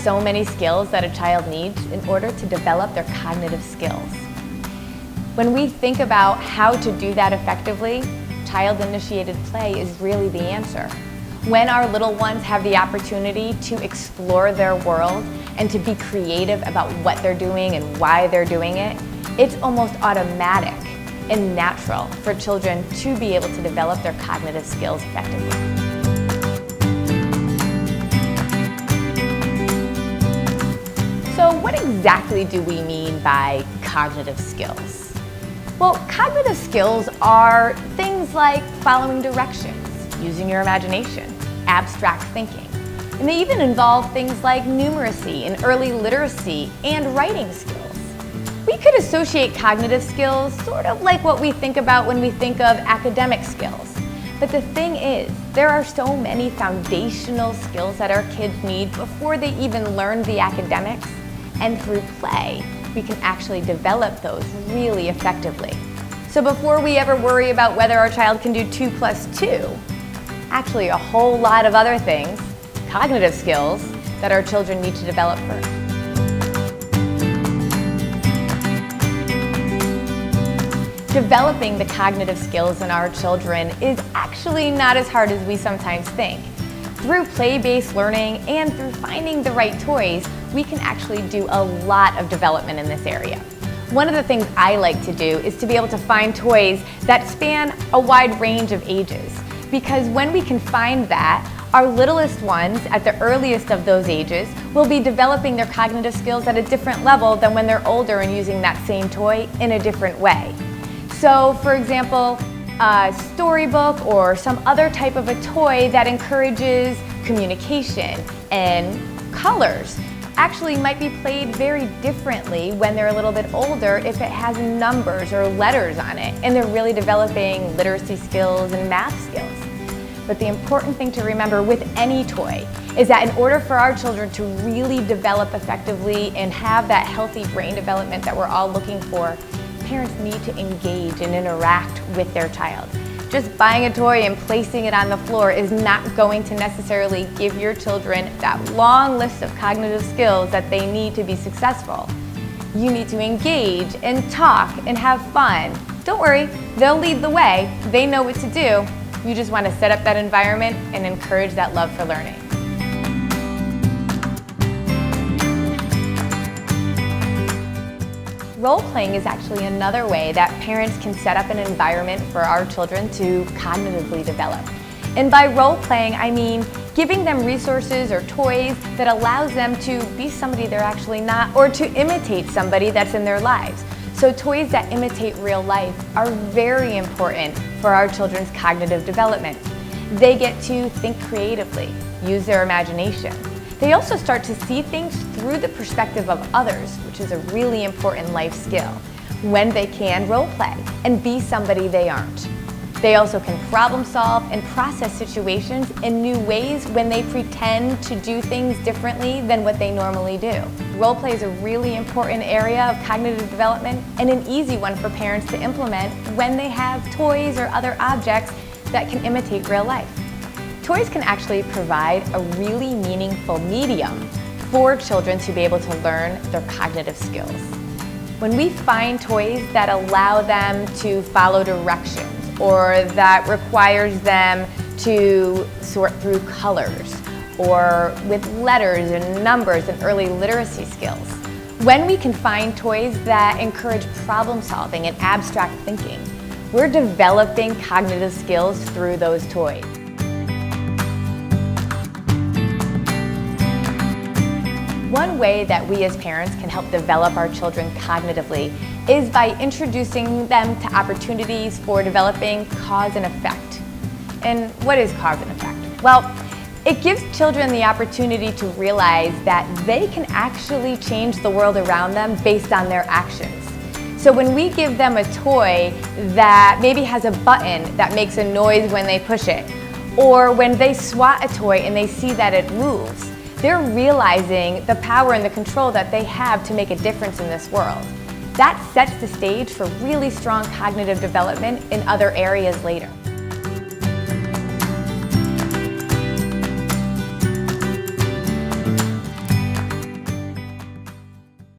so many skills that a child needs in order to develop their cognitive skills. When we think about how to do that effectively, child-initiated play is really the answer. When our little ones have the opportunity to explore their world and to be creative about what they're doing and why they're doing it, it's almost automatic and natural for children to be able to develop their cognitive skills effectively. So what exactly do we mean by cognitive skills? Well, cognitive skills are things like following directions, using your imagination, abstract thinking. And they even involve things like numeracy and early literacy and writing skills. We could associate cognitive skills sort of like what we think about when we think of academic skills. But the thing is, there are so many foundational skills that our kids need before they even learn the academics. And through play, we can actually develop those really effectively. So before we ever worry about whether our child can do 2 + 2, actually a whole lot of other things, cognitive skills, that our children need to develop first. Developing the cognitive skills in our children is actually not as hard as we sometimes think. Through play-based learning and through finding the right toys, we can actually do a lot of development in this area. One of the things I like to do is to be able to find toys that span a wide range of ages. Because when we can find that, our littlest ones at the earliest of those ages will be developing their cognitive skills at a different level than when they're older and using that same toy in a different way. So, for example, a storybook or some other type of a toy that encourages communication and colors actually might be played very differently when they're a little bit older if it has numbers or letters on it and they're really developing literacy skills and math skills. But the important thing to remember with any toy is that in order for our children to really develop effectively and have that healthy brain development that we're all looking for, parents need to engage and interact with their child. Just buying a toy and placing it on the floor is not going to necessarily give your children that long list of cognitive skills that they need to be successful. You need to engage and talk and have fun. Don't worry, they'll lead the way. They know what to do. You just want to set up that environment and encourage that love for learning. Role-playing is actually another way that parents can set up an environment for our children to cognitively develop. And by role-playing, I mean giving them resources or toys that allows them to be somebody they're actually not, or to imitate somebody that's in their lives. So toys that imitate real life are very important for our children's cognitive development. They get to think creatively, use their imagination. They also start to see things through the perspective of others, which is a really important life skill, when they can role play and be somebody they aren't. They also can problem solve and process situations in new ways when they pretend to do things differently than what they normally do. Role play is a really important area of cognitive development and an easy one for parents to implement when they have toys or other objects that can imitate real life. Toys can actually provide a really meaningful medium for children to be able to learn their cognitive skills. When we find toys that allow them to follow directions or that requires them to sort through colors or with letters and numbers and early literacy skills, when we can find toys that encourage problem solving and abstract thinking, we're developing cognitive skills through those toys. One way that we as parents can help develop our children cognitively is by introducing them to opportunities for developing cause and effect. And what is cause and effect? Well, it gives children the opportunity to realize that they can actually change the world around them based on their actions. So when we give them a toy that maybe has a button that makes a noise when they push it, or when they swat a toy and they see that it moves, they're realizing the power and the control that they have to make a difference in this world. That sets the stage for really strong cognitive development in other areas later.